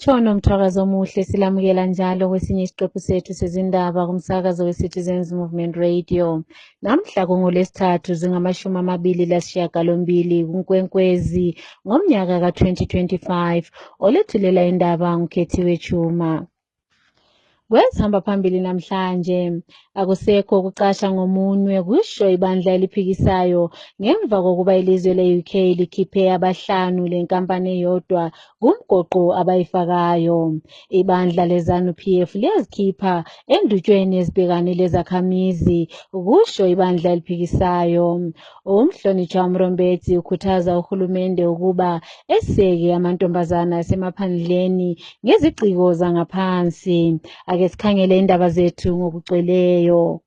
Kutshono Mthwakazo Omuhle silamukela njalo kwesinye isiqephu sethu sezindaba kumsakazo we-Citizens Movement Radio. Namhla kungoLwesithathu zingama-28 kuNkwenkwezi ngomnyaka ka-2025. Olethulela indaba nguKhethiwe Chuma. Kwezihamba phambili namhlanje akusekho ukucasha ngomunwe kusho ibandla eliphikisayo ngemva kokuba ilizwe le-UK likhiphe abahlanu lenkampani eyodwa kumgoqo abayifakayo. Ibandla leZANU-PF liyazikhipha endutshweni ezibhekane lezakhamizi kusho ibandla eliphikisayo. Umhlonishwa Mrombetsi ukhuthaza uhulumende ukuba eseke amantombazana asemaphandleni ngeziciko zangaphansi. Ake sikhangele indaba zethu ngokugcweleyo.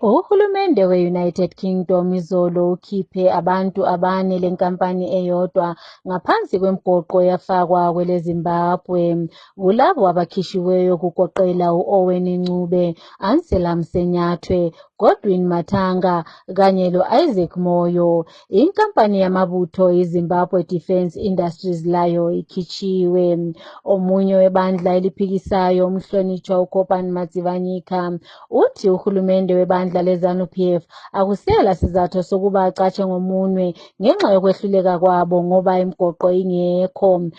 Uhulumende we-United Kingdom izolo ukhiphe abantu abane lenkampani eyodwa ngaphansi kwemgoqo yafakwa kwele Zimbabwe. Kulabo abakhishiweyo kugoqela u-Owen Ncube, Ansela Msenyathwe, Godwin Mathanga kanye lo-Isaac Moyo. Inkampani yamabutho iZimbabwe Defence Industries layo ikhishiwe. Omunye webandla eliphikisayo umhlonishwa uKopani Matsivanyika uthi uhulumende webandla leZANU-PF akusela sizathu sokuba acatshe ngomunwe ngenxa yokwehluleka kwabo ngoba imigoqo ingekho.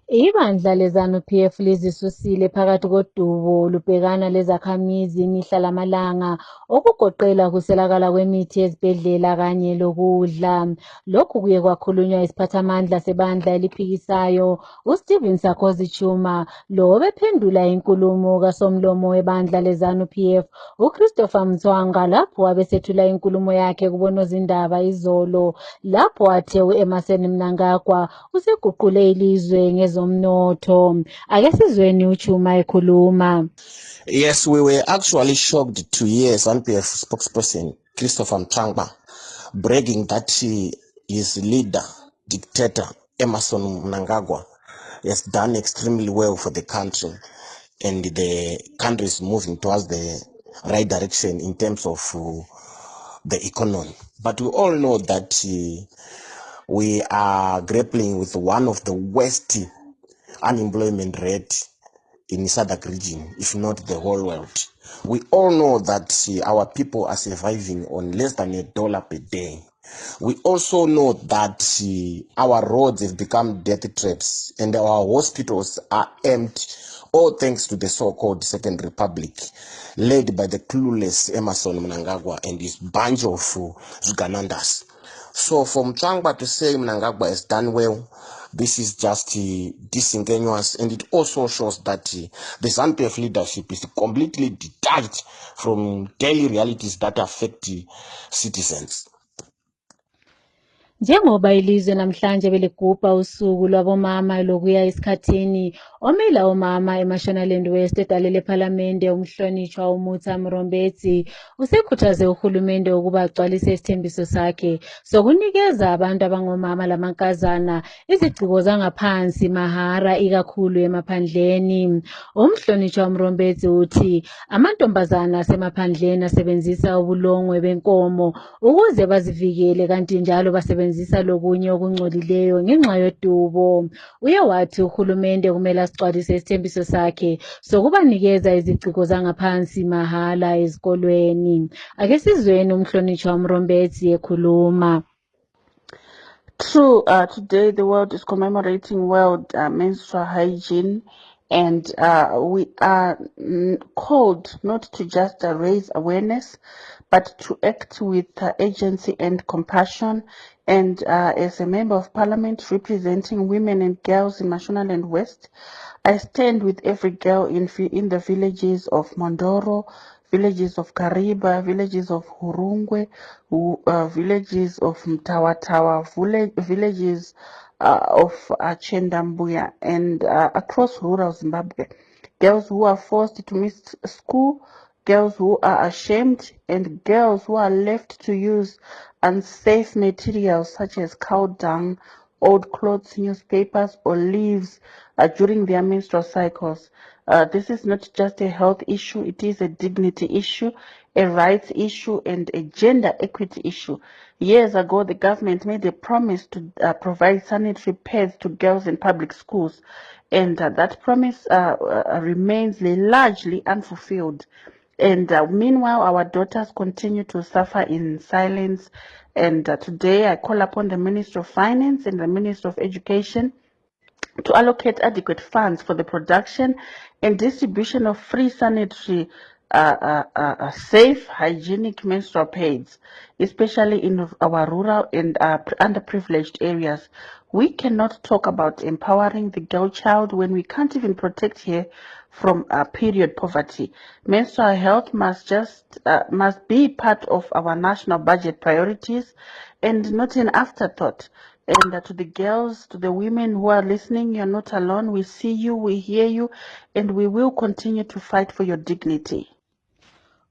Ibandla leZANU-PF lizisusile phakathi kodubo lubhekana lezakhamizi imihla lamalanga okugoqela kuswelakala kwemithi ezibhedlela kanye lokudla. Lokhu kuye kwakhulunywa isiphathamandla sebandla eliphikisayo uStephen Sarkozy Chuma lo bephendula inkulumo kasomlomo webandla leZANU-PF uChristopher Mtswanga lapho abesethula inkulumo yakhe kubonozindaba izolo lapho athe uEmmerson Mnangagwa useguqule ilizwe ngezomnotho. Ake sizweni uChuma ekhuluma. Yes, we were actually shocked to hear ZANU-PF spokesperson Christopher Mtswanga bragging that his leader, dictator Emmerson Mnangagwa, has done extremely well for the country and the country is moving towards the right direction in terms of the economy. But we all know that we are grappling with one of the worst unemployment rate in SADC region, if not the whole world. We all know that our people are surviving on less than $1 per day. We also know that our roads have become death traps and our hospitals are empty, all thanks to the so-called Second Republic, led by the clueless Emmerson Mnangagwa and his bunch of Zuganandas. So for Mtswanga to say Mnangagwa has done well, this is just disingenuous, and it also shows that the ZANU-PF leadership is completely detached from daily realities that affect citizens. Njengoba ilizwe namhlanje beligubha usuku lwabomama lokuya esikhathini, omela omama eMashonaland West edalele ePhalamende umhlonishwa uMutha Mrombetsi usekhuthaze uhulumende ukuba agcwalise isithembiso sakhe sokunikeza abantu abangomama lamankazana iziciko zangaphansi mahara ikakhulu emaphandleni. Umhlonishwa Mrombetsi uthi amantombazana asemaphandleni asebenzisa ubulongwe benkomo ukuze bazivikele kanti njalo basebenzisa lokunye okungcolileyo ngenxa yodubo. Uye wathi uhulumende kumele asigcwalise isithembiso sakhe sokubanikeza iziciko zangaphansi mahala ezikolweni. Ake sizweni umhlonishwa Mrombetsi ekhuluma. True, today the world is commemorating World Menstrual Hygiene, and we are called not to just raise awareness, but to act with agency and compassion. And as a member of parliament representing women and girls in Mashonaland West, I stand with every girl in the villages of Mondoro, villages of Kariba, villages of Hurungwe, villages of Mtawatawa, villages of Chendambuya, and across rural Zimbabwe. Girls who are forced to miss school, girls who are ashamed, and girls who are left to use unsafe materials such as cow dung, old clothes, newspapers, or leaves during their menstrual cycles. This is not just a health issue, it is a dignity issue, a rights issue and a gender equity issue. Years ago, the government made a promise to provide sanitary pads to girls in public schools, and that promise remains largely unfulfilled. And meanwhile, our daughters continue to suffer in silence. And today, I call upon the Minister of Finance and the Minister of Education to allocate adequate funds for the production and distribution of free sanitary, safe, hygienic menstrual pads, especially in our rural and underprivileged areas. We cannot talk about empowering the girl child when we can't even protect her from period poverty. Menstrual health must be part of our national budget priorities and not an afterthought. And to the girls, to the women who are listening, you're not alone. We see you, we hear you, and we will continue to fight for your dignity.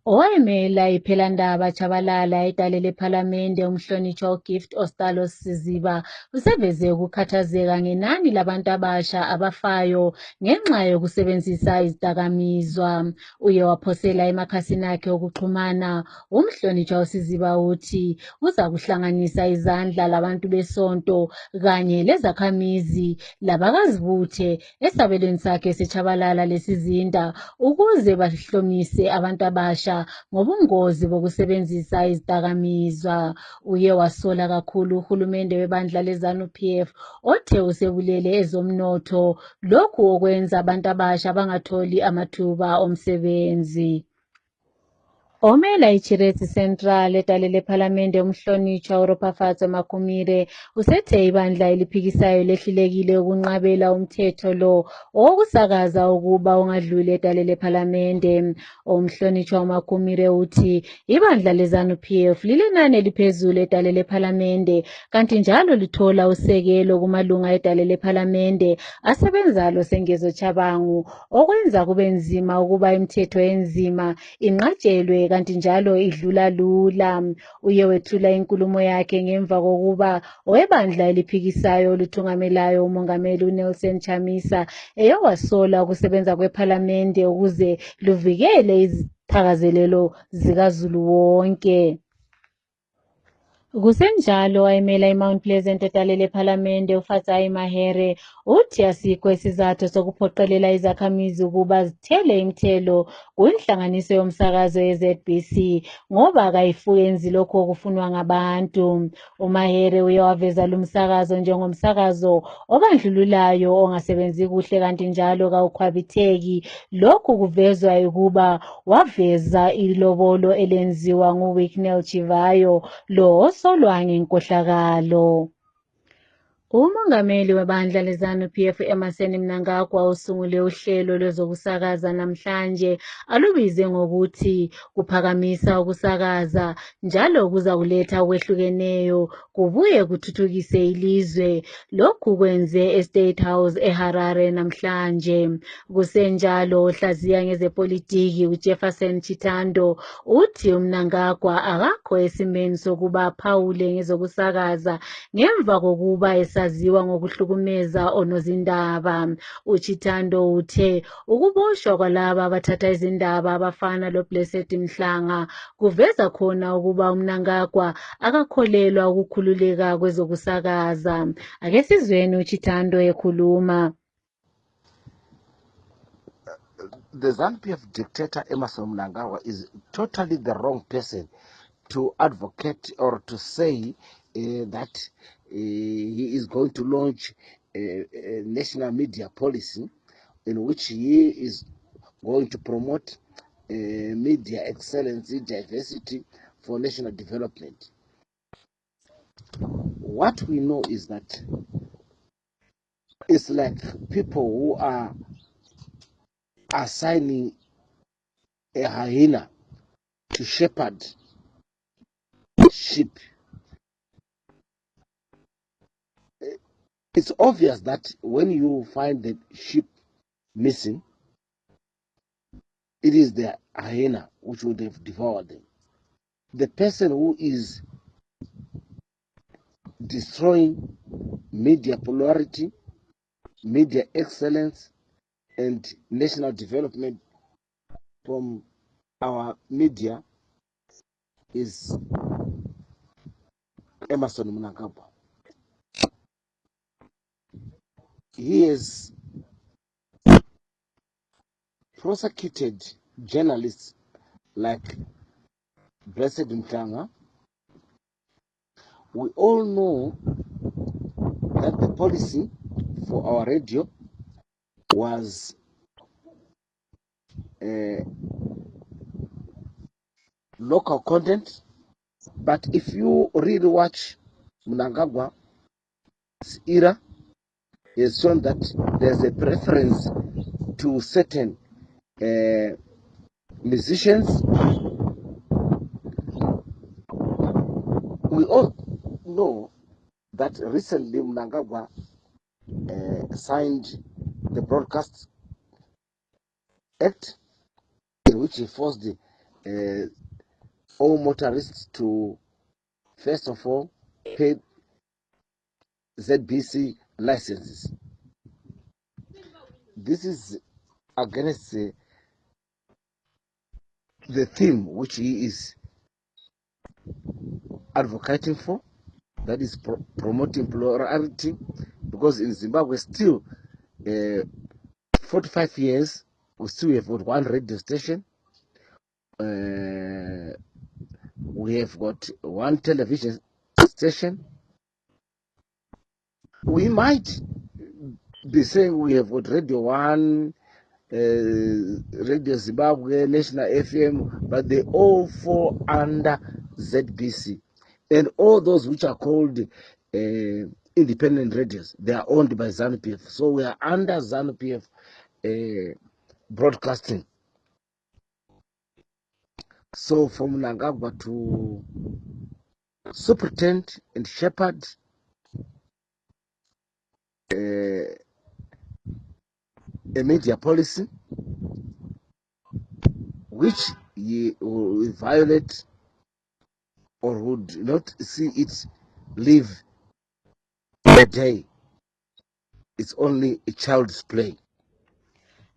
Owayemela iphephandaba Tshabalala idale lephalamende umhlonitshwa uGift Ostalos Siziba useveze ukukhathazeka ngenani labantu abasha abafayo ngenxa yokusebenzisa izidakamizwa. Uye waphosela emakhasini akhe okuxhumana. Umhlonitshwa uSiziba uthi uza kuhlanganisa izandla labantu besonto kanye lezakhamizi labakazibuthe esabelweni sakhe seChabalala lesizinda ukuze bahlomise abantu abasha ngobungozi bokusebenzisa izidakamizwa. Uye wasola kakhulu uhulumende webandla leZANU-PF othe usebulele ezomnotho, lokhu okwenza abantu abasha bangatholi amathuba omsebenzi. Omela iChirezi Central edale lephalamende umhlonitshwa uRopafatso Makumire usethe ibandla eliphikisayo lehlulekile ukunqabela umthetho lo owokusakaza ukuba ungadluli edale lephalamende. Umhlonitshwa uMakumire uthi ibandla leZANU-PF lilenani eliphezulu edale lephalamende kanti njalo lithola usekelo kumalunga edale lephalamende asebenza losengezo Chabangu okwenza kube nzima ukuba imithetho enzima inqatshelwe kanti njalo idlula lula. Uye wethula inkulumo yakhe ngemva kokuba owebandla eliphikisayo oluthungamelayo umongameli uNelson Chamisa eyowasola ukusebenza kwephalamende ukuze luvikele izithakazelelo zikaZulu wonke. Kusenjalo wayemela iMount Pleasant edale lephalamende uFatsai Mahere uthi asikho isizathu sokuphoqelela izakhamizi ukuba zithele imithelo kwinhlanganiso yomsakazo yeZBC ngoba akayifuyenzi lokho okufunwa ngabantu. uMahere uye waveza lumsakazo njengomsakazo obandlululayo ongasebenzi kuhle kanti njalo kawukhwabitheki. Lokhu kuvezwa ukuba waveza ilobolo elenziwa nguWicknell Chivayo lo osolwa ngenkohlakalo. Umongameli webandla leZANU-PF Emmerson Mnangagwa usungule uhlelo lwezokusakaza namhlanje alubize ngokuthi kuphakamisa ukusakaza njalo kuza kuletha ukwehlukeneyo kubuye kuthuthukise ilizwe. Lokhu kwenze eState House eHarare namhlanje. Kusenjalo ohlaziya ngezepolitiki uJefferson Chitando uthi uMnangagwa akakho esimeni sokuba aphawule ngezokusakaza ngemva kokuba esaziwa ngokuhlukumeza onozindaba. uChitando uthe ukuboshwa kwalaba abathatha izindaba abafana loBlessed Mhlanga kuveza khona ukuba uMnangagwa akakholelwa ukukhululeka kwezokusakaza. Ake sizweni uChitando ekhuluma. The ZANU-PF dictator Emmerson Mnangagwa is totally the wrong person to advocate or to say that he is going to launch a national media policy in which he is going to promote media excellency, diversity for national development. What we know is that it's like people who are assigning a hyena to shepherd sheep. It's obvious that when you find the sheep missing, it is the hyena which would have devoured them. The person who is destroying media plurality, media excellence, and national development from our media is Emerson Mnangagwa. He has prosecuted journalists like Blessed Mtanga. We all know that the policy for our radio was local content, but if you really watch Mnangagwa's era, he has shown that there's a preference to certain musicians. We all know that recently Mnangagwa signed the Broadcast Act, in which he forced all motorists to, first of all, pay ZBC licenses. This is against the theme which he is advocating for, that is promoting plurality, because in Zimbabwe still 45 years we still have got one radio station, we have got one television station. We might be saying we have got Radio 1, Radio Zimbabwe, National FM, but they all fall under ZBC. And all those which are called independent radios, they are owned by ZANU-PF. So we are under ZANU-PF broadcasting. So from Mnangagwa to superintend and shepherd a media policy which he will violate or would not see it live a day. It's only a child's play.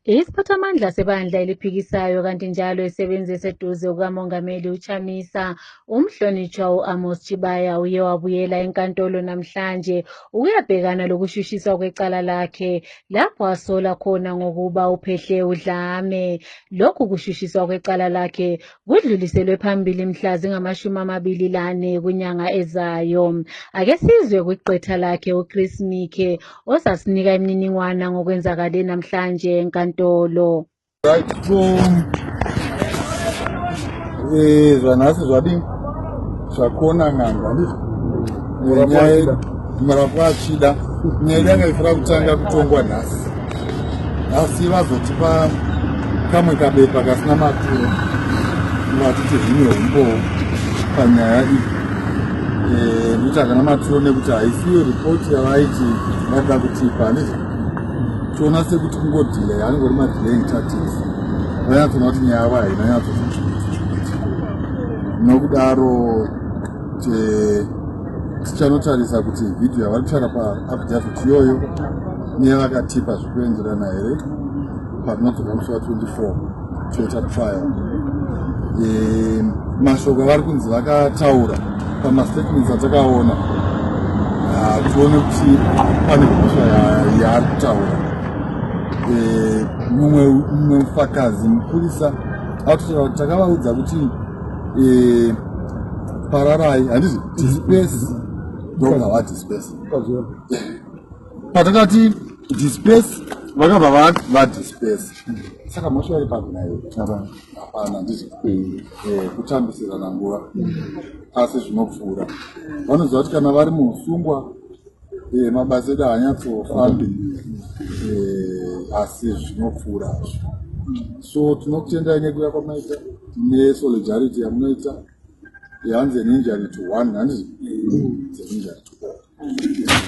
Isiphathamandla sebandla eliphikisayo kanti njalo esebenzisa eduze kukamongameli uChamisa umhlonitshwa uAmos Chibaya uye wabuyela enkantolo namhlanje ukuyabhekana lokushushiswa kwecala lakhe lapho asola khona ngokuba uphehle udlame. Lokhu kushushiswa kwecala lakhe kudluliselwe phambili mhla zingama-24 kunyanga ezayo. Ake sizwe kwiqetha lakhe uChris Mike osasinika imininingwana ngokwenzakale namhlanje enkantolo. Right from zvanhasi zvadini zvakona n'anga nyaya murapwa achida nyaya yanga ifira kutanga kutongwa nhasi vazotipa kamwe kabepa kasina maturo vatiti zvine umbo panyaya iyi nekuti hakana maturo nekuti haisiyo ripoti yavaiti vada kutipa ndizvo tiona sekuti kungodhilei anongori madelaying tactics vanyatsoona kuti nyaya yavo haina nyatsokuti nokudaro tichanotarisa kuti vhidhiyo yavari kutsvaka paaffidavit iyoyo neyavakatipa zvikuenderana here parinodzoka musi wa24 toita trial. Mashoko avari kunzi vakataura pamastatements atakaona tione kuti pane hosha yaari kutaura. mumwe mufakazi mupurisa autaura kuti takavaudza kuti pararai handizvo dispace ndoga vadispace patakati dispace vakabva vadispace saka moshari paginayo hapana ndizvo kutambisirana nguva asi zvinopfuura vanoziva kuti kana vari muusungwa mabasa edu haanyatsofambi asi zvinopfuura so tinokutendai nekuya kwamaita nesolidarity yamunoita yanzi an injury to one handizvo injury to all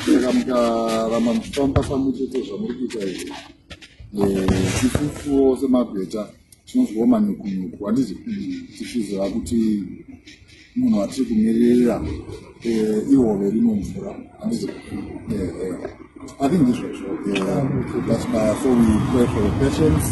saka mukaramba muchifamba pamwechete zvamuri kuita izvi isusuwo semagweta tinozwawo manyukunyuku handizvo tichiziva kuti munhu atiri kumirira ihove rinomvura handizvo. I think this was that's so we pray for the patients.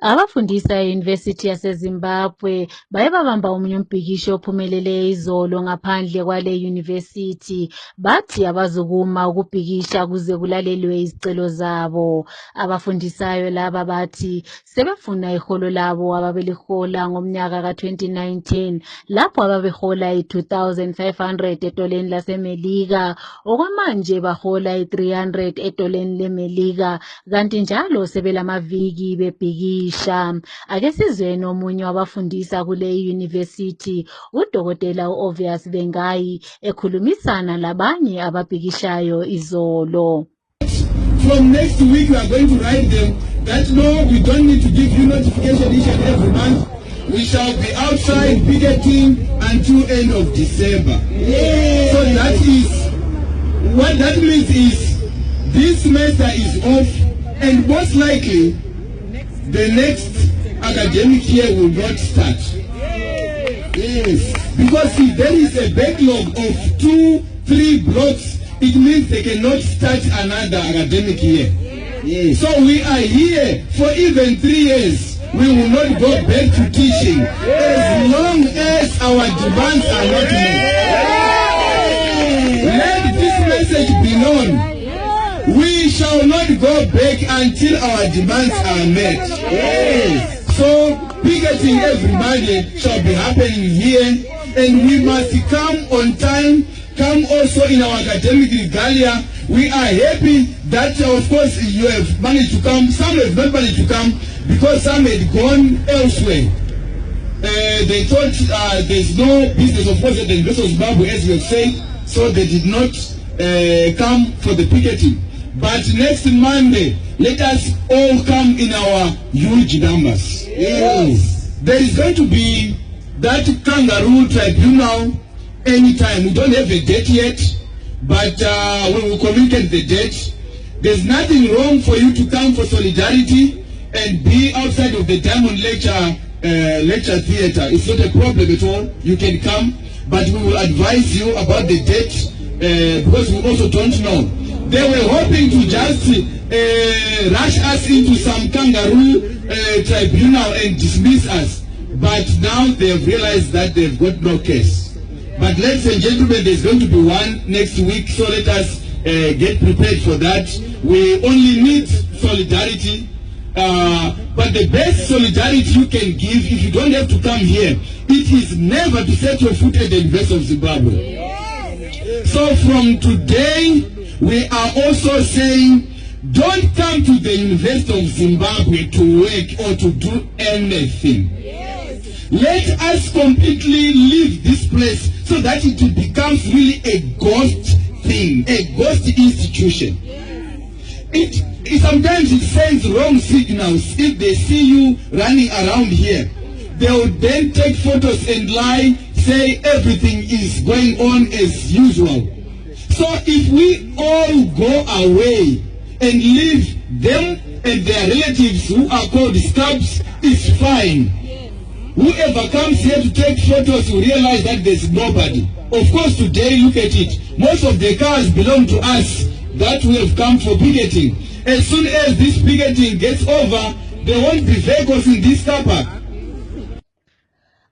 Abafundisa e-University yaseZimbabwe baye babamba omunye umbhikisho ophumelele izolo ngaphandle kwale university. Bathi abazukuma ukubhikisha kuze kulalelwe izicelo zabo. Abafundisayo laba bathi sebefuna iholo labo ababelihola ngomnyaka ka-2019 lapho ababehola i-2,500 etoleni laseMelika. Okwamanje bahola i-300 etoleni leMelika kanti njalo sebelamaviki bebhikisha. Ake sizweni omunye wabafundisa kule university uDokotela Obvious Bengayi ekhulumisana labanye ababhikishayo izolo. From next week we are going to write them that no, we don't need to give you notification each and every month. We shall be outside picketing until end of December. Yeah. So that is, what that means is this semester is off and most likely the next academic year will not start. Yes. Because if there is a backlog of 2-3 blocks, it means they cannot start another academic year. Yes. So we are here for even 3 years. We will not go back to teaching as long as our demands are not met. Let this message be known. We shall not go back until our demands are met. Yes. So picketing every Monday shall be happening here, and we must come on time, come also in our academic regalia. We are happy that of course you have managed to come. Some have not managed to come because some had gone elsewhere. They thought there's no business of course at the University of Zimbabwe, as you have said, so they did not come for the picketing. But next Monday, let us all come in our huge numbers. Yes. There is going to be that kangaroo tribunal anytime. We don't have a date yet, but we will communicate the date. There's nothing wrong for you to come for solidarity and be outside of the Diamond Lecture Theatre. It's not a problem at all. You can come, but we will advise you about the date because we also don't know. They were hoping to just rush us into some kangaroo tribunal and dismiss us. But now they have realized that they've got no case. But ladies and gentlemen, there's going to be one next week, so let us get prepared for that. We only need solidarity. But the best solidarity you can give, if you don't have to come here, it is never to set your foot at the University of Zimbabwe. So from today, we are also saying, don't come to the University of Zimbabwe to work or to do anything. Yes. Let us completely leave this place so that it becomes really a ghost thing, a ghost institution. Yes. Sometimes it sends wrong signals. If they see you running around here, they will then take photos and lie, say everything is going on as usual. So if we all go away and leave them and their relatives who are called scabs, it's fine. Yes. Whoever comes here to take photos will realize that there's nobody. Of course, today, look at it. Most of the cars belong to us that we have come for picketing. As soon as this picketing gets over, there won't be vehicles in this car park.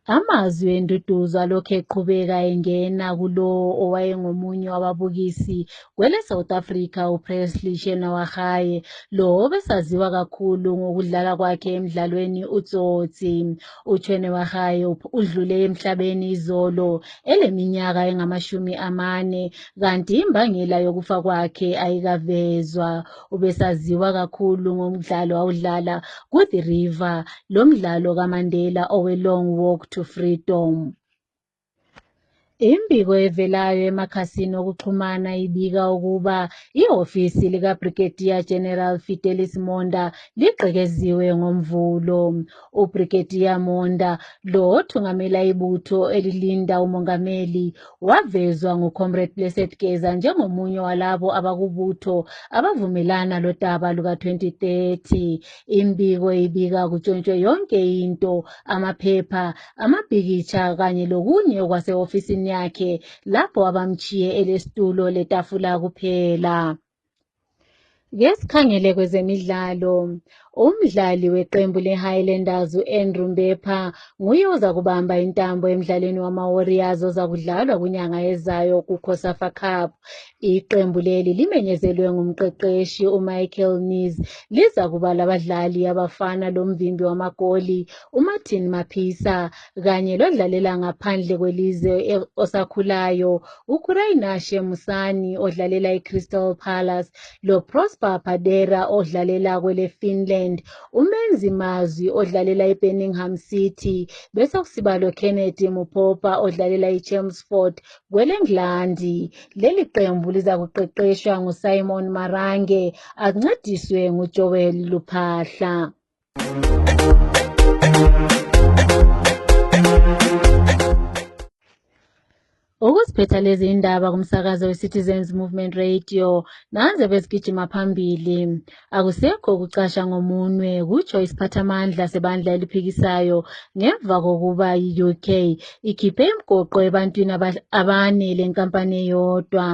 Amazwi enduduzo alokhu eqhubeka engena kulo owayengomunye wababukisi kwele South Africa uPresley Shenawagaye, lo obesaziwa kakhulu ngokudlala kwakhe emidlalweni uTsotsi. uShenawagaye udlule emhlabeni izolo eleminyaka engama-40 kanti imbangela yokufa kwakhe ayikavezwa. Ubesaziwa kakhulu ngomdlalo awudlala kuThe River, lo mdlalo kaMandela owe-Long Walk to Freedom. Imbiko evelayo emakhasini okuxhumana ibika ukuba ihhovisi likaBrigadier General Fidelis Monda ligqekeziwe ngomvulo. uBrigadier Monda, lo othungamela ibutho elilinda umongameli, wavezwa nguComrade Blessed Geza njengomunye walabo abakubutho abavumelana lodaba luka-2030. Imbiko ibika kutshontshwe yonke into, amaphepha, amabhikitsha kanye lokunye okwase-ofisini yakhe lapho abamchiye elesitulo letafula kuphela. Ke sikhangele kwezemidlalo. Umdlali weqembu le-Highlanders u-Andrew Mbepha nguye oza kubamba intambo emdlalweni wama-Warriors oza kudlalwa kwinyanga ezayo ku-COSAFA Cup. Iqembu leli limenyezelwe ngumqeqeshi uMichael Nies liza kuba labadlali abafana lomvimbi wamagoli uMartin Maphisa kanye lodlalela ngaphandle kwelizwe osakhulayo uKurainashe Musani odlalela iCrystal Palace loProsper Padera odlalela kwele-Finland, uMenzi Mazwi odlalela iBirmingham City bese kusiba loKennedy Mupopa odlalela iChelmsford kwele-Englandi. Leli qembu liza kuqeqeshwa nguSimon Marange ancediswe nguJoel Luphahla. Ukuziphetha lezi indaba kumsakazo weCitizens Movement Radio nanze besigijima phambili. Akusekho ukucasha ngomunwe kutsho isiphathamandla sebandla eliphikisayo ngemva kokuba i-UK ikhiphe imgoqo ebantwini abane lenkampani eyodwa.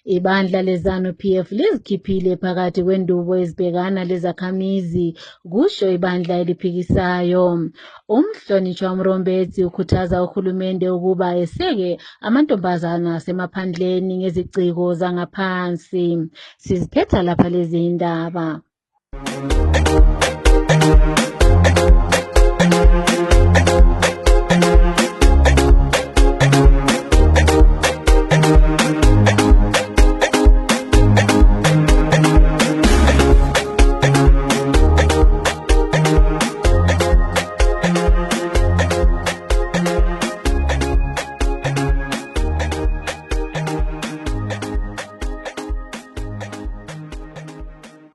Ibandla leZANU-PF lizikhiphile phakathi kwendubo ezibhekana lezakhamizi kusho ibandla eliphikisayo. Umhlonishwa Mrombetsi ukhuthaza uhulumende ukuba eseke amantombazana asemaphandleni ngeziciko zangaphansi. Siziphetha lapha lezi indaba.